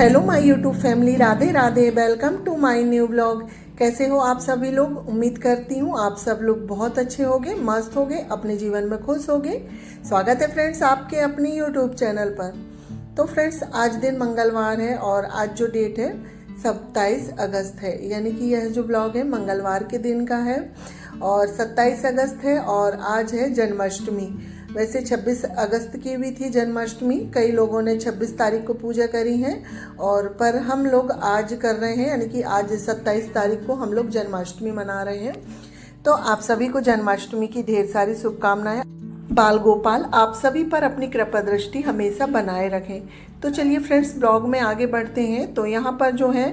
Hello my YouTube family, Radhe Radhe. Welcome to my new blog. कैसे हो आप सभी लोग? उम्मीद करती हूँ आप सब लोग बहुत अच्छे होंगे, मस्त होंगे, अपने जीवन में खुश होंगे। स्वागत है फ्रेंड्स आपके अपनी यूट्यूब चैनल पर। तो फ्रेंड्स, आज दिन मंगलवार है और आज जो डेट है 27 अगस्त है, यानी कि यह जो ब्लॉग है मंगलवार के दिन का है और 27 अगस्त है और आज है जन्माष्टमी। वैसे 26 अगस्त की भी थी जन्माष्टमी, कई लोगों ने 26 तारीख को पूजा करी है और पर हम लोग आज कर रहे हैं, यानी कि आज 27 तारीख को हम लोग जन्माष्टमी मना रहे हैं। तो आप सभी को जन्माष्टमी की ढेर सारी शुभकामनाएं। बाल गोपाल आप सभी पर अपनी कृपा दृष्टि हमेशा बनाए रखें। तो चलिए फ्रेंड्स, ब्लॉग में आगे बढ़ते हैं। तो यहाँ पर जो है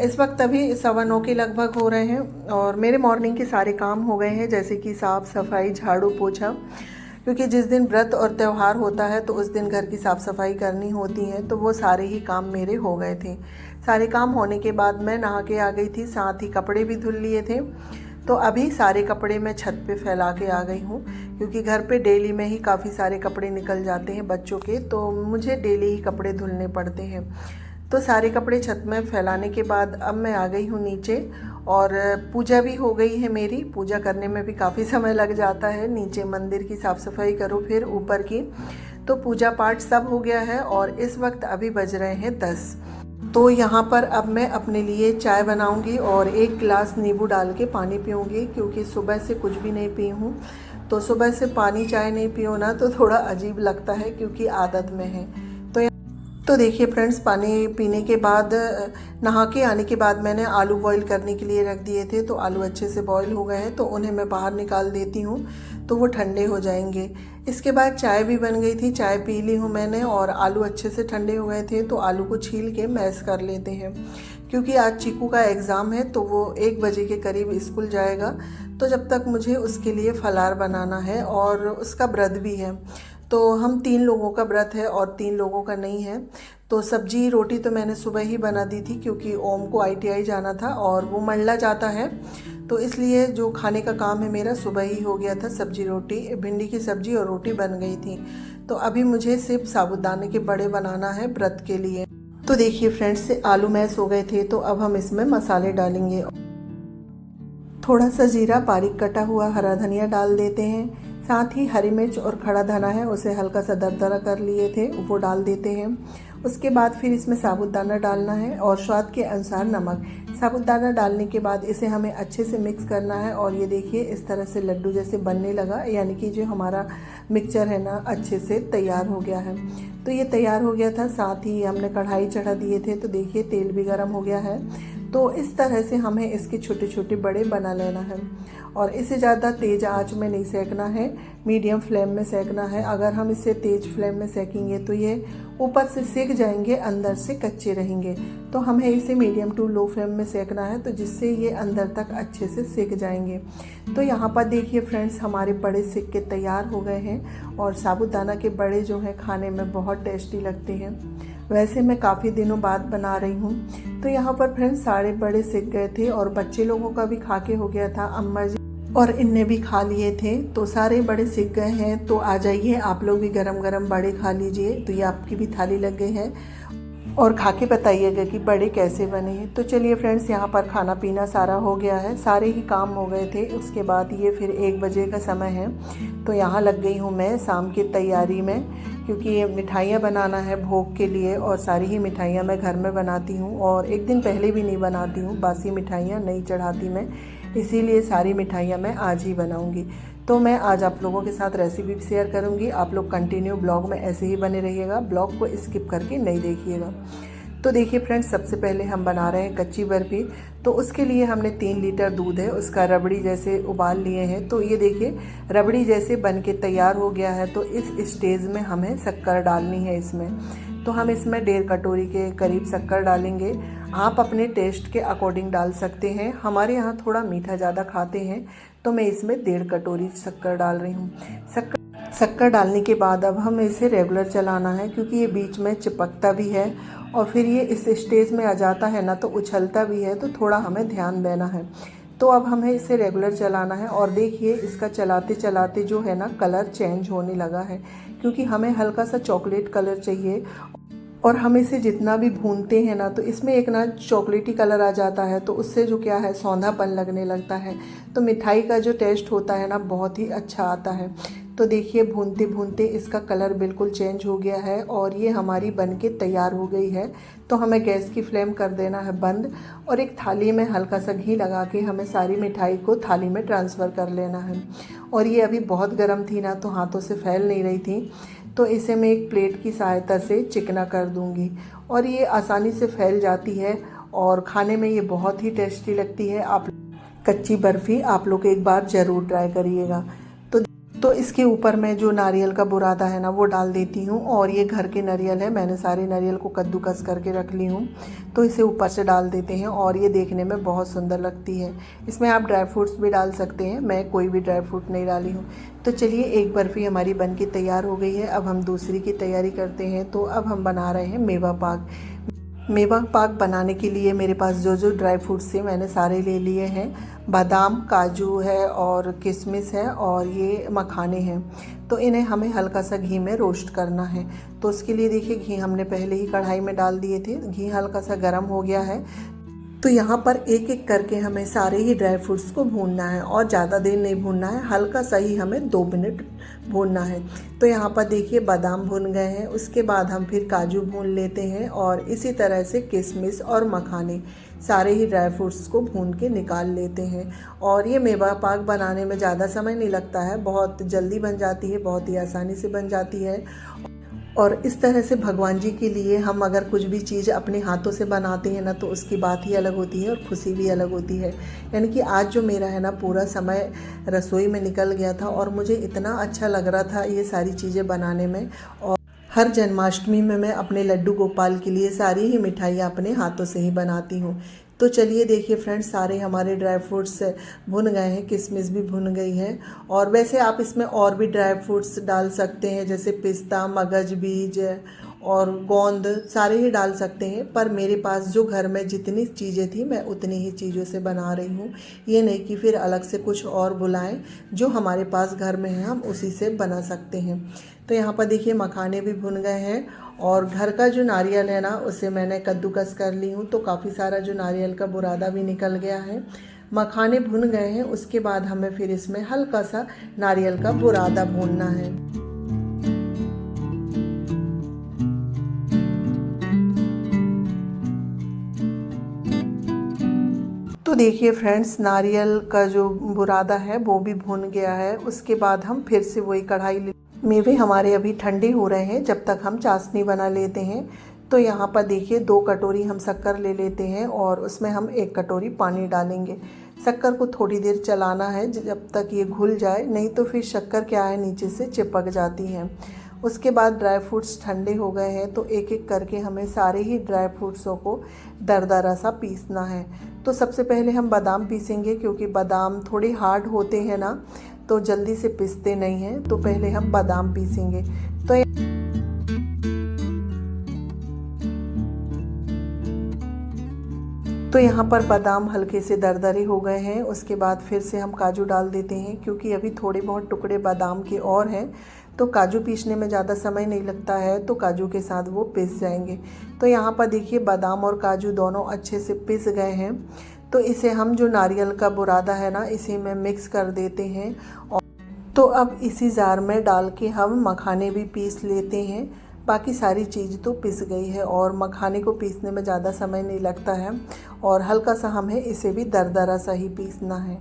इस वक्त अभी 9:15 के लगभग हो रहे हैं और मेरे मॉर्निंग के सारे काम हो गए हैं, जैसे कि साफ़ सफाई, झाड़ू पोछा, क्योंकि जिस दिन व्रत और त्यौहार होता है तो उस दिन घर की साफ़ सफाई करनी होती है। तो वो सारे ही काम मेरे हो गए थे। सारे काम होने के बाद मैं नहा के आ गई थी, साथ ही कपड़े भी धुल लिए थे। तो अभी सारे कपड़े मैं छत पे फैला के आ गई हूँ, क्योंकि घर पे डेली में ही काफ़ी सारे कपड़े निकल जाते हैं बच्चों के, तो मुझे डेली ही कपड़े धुलने पड़ते हैं। तो सारे कपड़े छत में फैलाने के बाद अब मैं आ गई हूँ नीचे और पूजा भी हो गई है मेरी। पूजा करने में भी काफ़ी समय लग जाता है, नीचे मंदिर की साफ़ सफाई करो फिर ऊपर की। तो पूजा पाठ सब हो गया है और इस वक्त अभी बज रहे हैं 10। तो यहाँ पर अब मैं अपने लिए चाय बनाऊंगी और 1 गिलास नींबू डाल के पानी पीऊँगी, क्योंकि सुबह से कुछ भी नहीं पी हूँ। तो सुबह से पानी चाय नहीं पियो ना तो थोड़ा अजीब लगता है, क्योंकि आदत में है। तो देखिए फ्रेंड्स, पानी पीने के बाद, नहा के आने के बाद मैंने आलू बॉईल करने के लिए रख दिए थे। तो आलू अच्छे से बॉईल हो गए हैं, तो उन्हें मैं बाहर निकाल देती हूँ, तो वो ठंडे हो जाएंगे। इसके बाद चाय भी बन गई थी, चाय पी ली हूँ मैंने और आलू अच्छे से ठंडे हो गए थे। तो आलू को छील के मैश कर लेते हैं, क्योंकि आज चीकू का एग्ज़ाम है, तो वो 1 बजे के करीब स्कूल जाएगा। तो जब तक मुझे उसके लिए फलार बनाना है और उसका व्रत भी है। तो हम 3 लोगों का व्रत है और 3 लोगों का नहीं है। तो सब्जी रोटी तो मैंने सुबह ही बना दी थी, क्योंकि ओम को ITI जाना था और वो मंडला जाता है, तो इसलिए जो खाने का काम है मेरा सुबह ही हो गया था। सब्जी रोटी, भिंडी की सब्जी और रोटी बन गई थी। तो अभी मुझे सिर्फ साबूदाने के बड़े बनाना है व्रत के लिए। तो देखिए फ्रेंड्स, आलू मैश हो गए थे, तो अब हम इसमें मसाले डालेंगे। थोड़ा सा जीरा, बारीक कटा हुआ हरा धनिया डाल देते हैं, साथ ही हरी मिर्च और खड़ा धना है उसे हल्का सा दरदरा कर लिए थे, वो डाल देते हैं। उसके बाद फिर इसमें साबूदाना डालना है और स्वाद के अनुसार नमक। साबूदाना डालने के बाद इसे हमें अच्छे से मिक्स करना है और ये देखिए इस तरह से लड्डू जैसे बनने लगा, यानी कि जो हमारा मिक्सचर है ना अच्छे से तैयार हो गया है। तो ये तैयार हो गया था, साथ ही हमने कढ़ाई चढ़ा दिए थे, तो देखिए तेल भी गर्म हो गया है। तो इस तरह से हमें इसके छोटे छोटे बड़े बना लेना है और इसे ज़्यादा तेज़ आंच में नहीं सेकना है, मीडियम फ्लेम में सेकना है। अगर हम इसे तेज़ फ्लेम में सेकेंगे तो ये ऊपर से सेक जाएंगे, अंदर से कच्चे रहेंगे। तो हमें इसे मीडियम टू लो फ्लेम में सेकना है, तो जिससे ये अंदर तक अच्छे से सेक जाएंगे। तो यहाँ पर देखिए फ्रेंड्स, हमारे बड़े सेक के तैयार हो गए हैं और साबूदाना के बड़े जो हैं खाने में बहुत टेस्टी लगते हैं। वैसे मैं काफ़ी दिनों बाद बना रही हूँ। तो यहाँ पर फ्रेंड्स सारे बड़े सिक गए थे और बच्चे लोगों का भी खा के हो गया था, अम्मा जी और इनने भी खा लिए थे। तो सारे बड़े सिक गए हैं। तो आ जाइए आप लोग भी गरम गरम बड़े खा लीजिए। तो ये आपकी भी थाली लग गई है और खा के बताइएगा कि बड़े कैसे बने हैं। तो चलिए फ्रेंड्स, यहाँ पर खाना पीना सारा हो गया है, सारे ही काम हो गए थे। उसके बाद ये फिर 1 बजे का समय है, तो यहाँ लग गई हूँ मैं शाम की तैयारी में, क्योंकि मिठाइयाँ बनाना है भोग के लिए और सारी ही मिठाइयाँ मैं घर में बनाती हूँ और एक दिन पहले भी नहीं बनाती हूँ, बासी मिठाइयाँ नहीं चढ़ाती मैं, इसीलिए सारी मिठाइयाँ मैं आज ही बनाऊँगी। तो मैं आज आप लोगों के साथ रेसिपी शेयर करूंगी, आप लोग कंटिन्यू ब्लॉग में ऐसे ही बने रहिएगा, ब्लॉग को स्किप करके नहीं देखिएगा। तो देखिए फ्रेंड्स, सबसे पहले हम बना रहे हैं कच्ची बर्फ़ी। तो उसके लिए हमने 3 लीटर दूध है उसका रबड़ी जैसे उबाल लिए हैं। तो ये देखिए रबड़ी जैसे बन के तैयार हो गया है। तो इस स्टेज में हमें शक्कर डालनी है इसमें। तो हम इसमें 1.5 कटोरी के करीब शक्कर डालेंगे। आप अपने टेस्ट के अकॉर्डिंग डाल सकते हैं, हमारे यहाँ थोड़ा मीठा ज़्यादा खाते हैं, तो मैं इसमें 1.5 कटोरी शक्कर डाल रही हूँ। शक्कर डालने के बाद अब हमें इसे रेगुलर चलाना है, क्योंकि ये बीच में चिपकता भी है और फिर ये इस स्टेज में आ जाता है ना तो उछलता भी है, तो थोड़ा हमें ध्यान देना है। तो अब हमें इसे रेगुलर चलाना है और देखिए इसका चलाते चलाते जो है ना कलर चेंज होने लगा है, क्योंकि हमें हल्का सा चॉकलेट कलर चाहिए और हम इसे जितना भी भूनते हैं ना तो इसमें एक ना चॉकलेटी कलर आ जाता है, तो उससे जो क्या है सौंधापन लगने लगता है। तो मिठाई का जो टेस्ट होता है ना बहुत ही अच्छा आता है। तो देखिए भूनते भूनते इसका कलर बिल्कुल चेंज हो गया है और ये हमारी बनके तैयार हो गई है। तो हमें गैस की फ्लेम कर देना है बंद और एक थाली में हल्का सा घी लगा के हमें सारी मिठाई को थाली में ट्रांसफ़र कर लेना है। और ये अभी बहुत गर्म थी ना तो हाथों से फैल नहीं रही थी, तो इसे मैं एक प्लेट की सहायता से चिकना कर दूंगी और ये आसानी से फैल जाती है और खाने में ये बहुत ही टेस्टी लगती है। आप कच्ची बर्फ़ी आप लोग एक बार ज़रूर ट्राई करिएगा। तो इसके ऊपर मैं जो नारियल का बुरादा है ना वो डाल देती हूँ और ये घर के नारियल है, मैंने सारे नारियल को कद्दूकस करके रख ली हूँ। तो इसे ऊपर से डाल देते हैं और ये देखने में बहुत सुंदर लगती है। इसमें आप ड्राई फ्रूट्स भी डाल सकते हैं, मैं कोई भी ड्राई फ्रूट नहीं डाली हूँ। तो चलिए एक बर्फ़ी हमारी बन के तैयार हो गई है। अब हम दूसरी की तैयारी करते हैं। तो अब हम बना रहे हैं मेवा पाक। मेवा पाक बनाने के लिए मेरे पास जो जो ड्राई फ्रूट्स थे मैंने सारे ले लिए हैं। बादाम, काजू है और किशमिश है और ये मखाने हैं। तो इन्हें हमें हल्का सा घी में रोस्ट करना है। तो उसके लिए देखिए घी हमने पहले ही कढ़ाई में डाल दिए थे, घी हल्का सा गर्म हो गया है। तो यहाँ पर एक एक करके हमें सारे ही ड्राई फ्रूट्स को भूनना है और ज़्यादा देर नहीं भूनना है, हल्का सा ही हमें 2 मिनट भूनना है। तो यहाँ पर देखिए बादाम भून गए हैं, उसके बाद हम फिर काजू भून लेते हैं और इसी तरह से किशमिश और मखाने सारे ही ड्राई फ्रूट्स को भून के निकाल लेते हैं। और ये मेवा पाक बनाने में ज़्यादा समय नहीं लगता है, बहुत जल्दी बन जाती है, बहुत ही आसानी से बन जाती है। और इस तरह से भगवान जी के लिए हम अगर कुछ भी चीज़ अपने हाथों से बनाते हैं ना तो उसकी बात ही अलग होती है और खुशी भी अलग होती है। यानी कि आज जो मेरा है ना पूरा समय रसोई में निकल गया था और मुझे इतना अच्छा लग रहा था ये सारी चीज़ें बनाने में। और हर जन्माष्टमी में मैं अपने लड्डू गोपाल के लिए सारी ही मिठाइयाँ अपने हाथों से ही बनाती हूँ। तो चलिए देखिए फ्रेंड्स, सारे हमारे ड्राई फ्रूट्स भुन गए हैं, किशमिश भी भुन गई है। और वैसे आप इसमें और भी ड्राई फ्रूट्स डाल सकते हैं, जैसे पिस्ता, मगज बीज और गोंद सारे ही डाल सकते हैं। पर मेरे पास जो घर में जितनी चीज़ें थी मैं उतनी ही चीज़ों से बना रही हूँ। ये नहीं कि फिर अलग से कुछ और बुलाएं, जो हमारे पास घर में है हम उसी से बना सकते हैं। तो यहाँ पर देखिए मखाने भी भुन गए हैं और घर का जो नारियल है ना उसे मैंने कद्दूकस कर ली हूँ, तो काफ़ी सारा जो नारियल का बुरादा भी निकल गया है। मखाने भुन गए हैं, उसके बाद हमें फिर इसमें हल्का सा नारियल का बुरादा भूनना है। तो देखिए फ्रेंड्स, नारियल का जो बुरादा है वो भी भुन गया है। उसके बाद हम फिर से वही कढ़ाई, मेवे हमारे अभी ठंडे हो रहे हैं, जब तक हम चाशनी बना लेते हैं। तो यहाँ पर देखिए 2 कटोरी हम शक्कर ले लेते हैं और उसमें हम 1 कटोरी पानी डालेंगे। शक्कर को थोड़ी देर चलाना है जब तक ये घुल जाए, नहीं तो फिर शक्कर क्या है नीचे से चिपक जाती है। उसके बाद ड्राई फ्रूट्स ठंडे हो गए हैं, तो एक एक करके हमें सारे ही ड्राई फ्रूट्सों को दरदरा सा पीसना है। तो सबसे पहले हम बादाम पीसेंगे, क्योंकि बादाम थोड़े हार्ड होते हैं ना तो जल्दी से पिसते नहीं हैं। तो पहले हम बादाम पीसेंगे। तो यहाँ पर बादाम हल्के से दरदरे हो गए हैं। उसके बाद फिर से हम काजू डाल देते हैं, क्योंकि अभी थोड़े बहुत टुकड़े बादाम के और हैं, तो काजू पीसने में ज़्यादा समय नहीं लगता है, तो काजू के साथ वो पिस जाएंगे। तो यहाँ पर देखिए बादाम और काजू दोनों अच्छे से पिस गए हैं। तो इसे हम जो नारियल का बुरादा है ना इसी में मिक्स कर देते हैं। और तो अब इसी जार में डाल के हम मखाने भी पीस लेते हैं। बाकी सारी चीज़ तो पिस गई है और मखाने को पीसने में ज़्यादा समय नहीं लगता है और हल्का सा हमें इसे भी दरदरा सा ही पीसना है।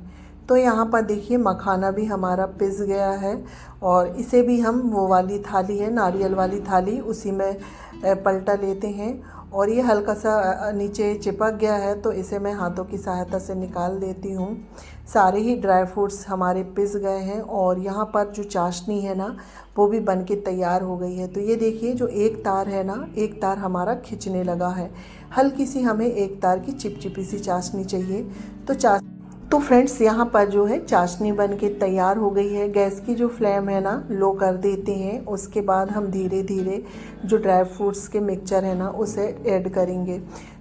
तो यहाँ पर देखिए मखाना भी हमारा पिस गया है और इसे भी हम वो वाली थाली है, नारियल वाली थाली, उसी में पलटा लेते हैं। और ये हल्का सा नीचे चिपक गया है, तो इसे मैं हाथों की सहायता से निकाल देती हूँ। सारे ही ड्राई फ्रूट्स हमारे पिस गए हैं और यहाँ पर जो चाशनी है ना वो भी बन के तैयार हो गई है। तो ये देखिए जो एक तार है ना, एक तार हमारा खिंचने लगा है। हल्की सी हमें एक तार की चिपचिपी सी चाशनी चाहिए। तो फ्रेंड्स यहाँ पर जो है चाशनी बन के तैयार हो गई है। गैस की जो फ्लेम है ना लो कर देते हैं। उसके बाद हम धीरे धीरे जो ड्राई फ्रूट्स के मिक्सचर है ना उसे ऐड करेंगे।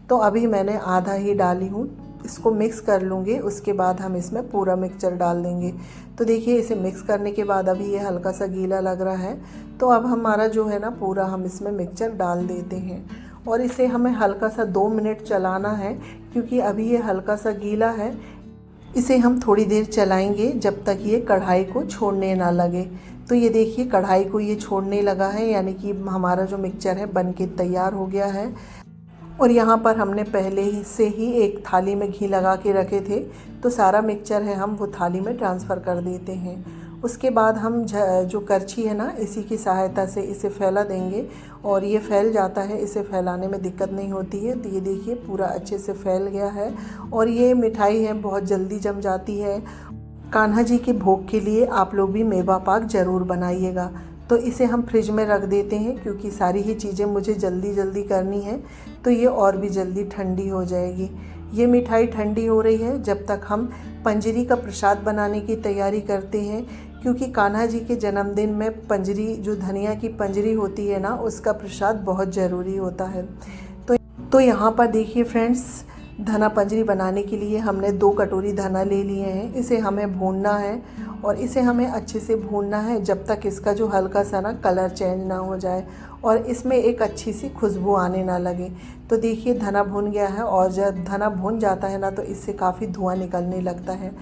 तो अभी मैंने आधा ही डाली हूँ, इसको मिक्स कर लूँगी। उसके बाद हम इसमें पूरा मिक्सचर डाल देंगे। तो देखिए इसे मिक्स करने के बाद अभी ये हल्का सा गीला लग रहा है, तो अब हमारा जो है ना पूरा हम इसमें मिक्सचर डाल देते हैं और इसे हमें हल्का सा 2 मिनट चलाना है, क्योंकि अभी ये हल्का सा गीला है। इसे हम थोड़ी देर चलाएंगे जब तक ये कढ़ाई को छोड़ने ना लगे। तो ये देखिए कढ़ाई को ये छोड़ने लगा है, यानी कि हमारा जो मिक्सचर है बन के तैयार हो गया है। और यहाँ पर हमने पहले ही से ही एक थाली में घी लगा के रखे थे, तो सारा मिक्सचर है हम वो थाली में ट्रांसफ़र कर देते हैं। उसके बाद हम जो करछी है ना, इसी की सहायता से इसे फैला देंगे और ये फैल जाता है। इसे फैलाने में दिक्कत नहीं होती है। तो ये देखिए पूरा अच्छे से फैल गया है और ये मिठाई है बहुत जल्दी जम जाती है। कान्हा जी के भोग के लिए आप लोग भी मेवा पाक ज़रूर बनाइएगा। तो इसे हम फ्रिज में रख देते हैं, क्योंकि सारी ही चीज़ें मुझे जल्दी जल्दी करनी है, तो ये और भी जल्दी ठंडी हो जाएगी। ये मिठाई ठंडी हो रही है जब तक हम पंजरी का प्रसाद बनाने की तैयारी करते हैं, क्योंकि कान्हा जी के जन्मदिन में पंजरी, जो धनिया की पंजरी होती है ना, उसका प्रसाद बहुत ज़रूरी होता है। तो यहाँ पर देखिए फ्रेंड्स, धना पंजरी बनाने के लिए हमने 2 कटोरी धना ले लिए हैं। इसे हमें भूनना है और इसे हमें अच्छे से भूनना है जब तक इसका जो हल्का सा ना कलर चेंज ना हो जाए और इसमें एक अच्छी सी खुशबू आने ना लगे। तो देखिए धना भुन गया है और जब धना भुन जाता है ना, तो इससे काफ़ी धुआं निकलने लगता है।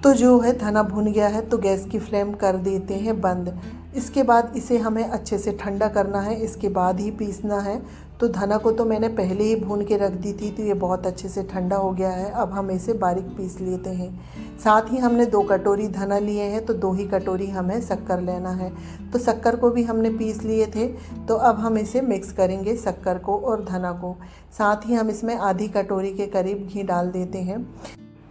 तो जो है धना भुन गया है, तो गैस की फ्लेम कर देते हैं बंद। इसके बाद इसे हमें अच्छे से ठंडा करना है, इसके बाद ही पीसना है। तो धना को तो मैंने पहले ही भून के रख दी थी, तो ये बहुत अच्छे से ठंडा हो गया है। अब हम इसे बारीक पीस लेते हैं। साथ ही हमने 2 कटोरी धना लिए हैं, तो 2 ही कटोरी हमें शक्कर लेना है। तो शक्कर को भी हमने पीस लिए थे, तो अब हम इसे मिक्स करेंगे शक्कर को और धना को। साथ ही हम इसमें आधी कटोरी के करीब घी डाल देते हैं।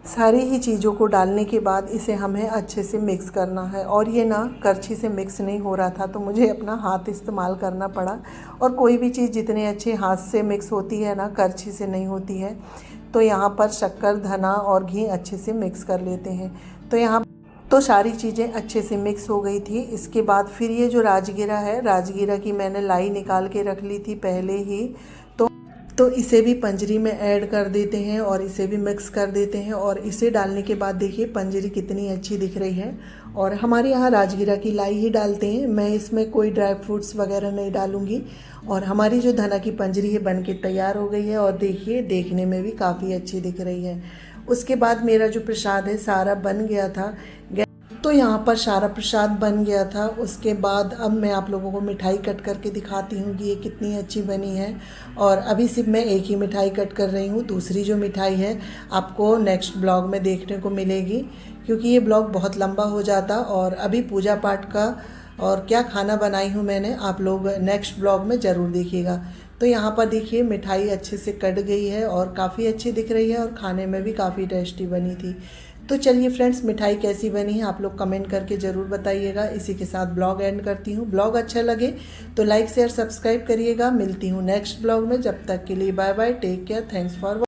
सारी ही चीज़ों को डालने के बाद इसे हमें अच्छे से मिक्स करना है। और ये ना करछी से मिक्स नहीं हो रहा था, तो मुझे अपना हाथ इस्तेमाल करना पड़ा। और कोई भी चीज़ जितने अच्छे हाथ से मिक्स होती है ना, करछी से नहीं होती है। तो यहाँ पर शक्कर, धना और घी अच्छे से मिक्स कर लेते हैं। तो यहाँ तो सारी चीज़ें अच्छे से मिक्स हो गई थी। इसके बाद फिर ये जो राजगीरा है, राजगीरा की मैंने लाई निकाल के रख ली थी पहले ही। तो इसे भी पंजरी में ऐड कर देते हैं और इसे भी मिक्स कर देते हैं। और इसे डालने के बाद देखिए पंजरी कितनी अच्छी दिख रही है। और हमारे यहाँ राजगीरा की लाई ही डालते हैं, मैं इसमें कोई ड्राई फ्रूट्स वगैरह नहीं डालूँगी। और हमारी जो धना की पंजरी है बन के तैयार हो गई है और देखिए देखने में भी काफ़ी अच्छी दिख रही है। उसके बाद मेरा जो प्रसाद है सारा बन गया था। तो यहाँ पर सारा प्रसाद बन गया था। उसके बाद अब मैं आप लोगों को मिठाई कट करके दिखाती हूँ कि ये कितनी अच्छी बनी है। और अभी सिर्फ मैं एक ही मिठाई कट कर रही हूँ, दूसरी जो मिठाई है आपको नेक्स्ट ब्लॉग में देखने को मिलेगी, क्योंकि ये ब्लॉग बहुत लंबा हो जाता। और अभी पूजा पाठ का और क्या खाना बनाई हूँ मैंने, आप लोग नेक्स्ट ब्लॉग में ज़रूर देखिएगा। तो यहाँ पर देखिए मिठाई अच्छे से कट गई है और काफ़ी अच्छी दिख रही है और खाने में भी काफ़ी टेस्टी बनी थी। तो चलिए फ्रेंड्स, मिठाई कैसी बनी है आप लोग कमेंट करके ज़रूर बताइएगा। इसी के साथ ब्लॉग एंड करती हूँ। ब्लॉग अच्छा लगे तो लाइक शेयर सब्सक्राइब करिएगा। मिलती हूँ नेक्स्ट ब्लॉग में, जब तक के लिए bye bye, take care, thanks for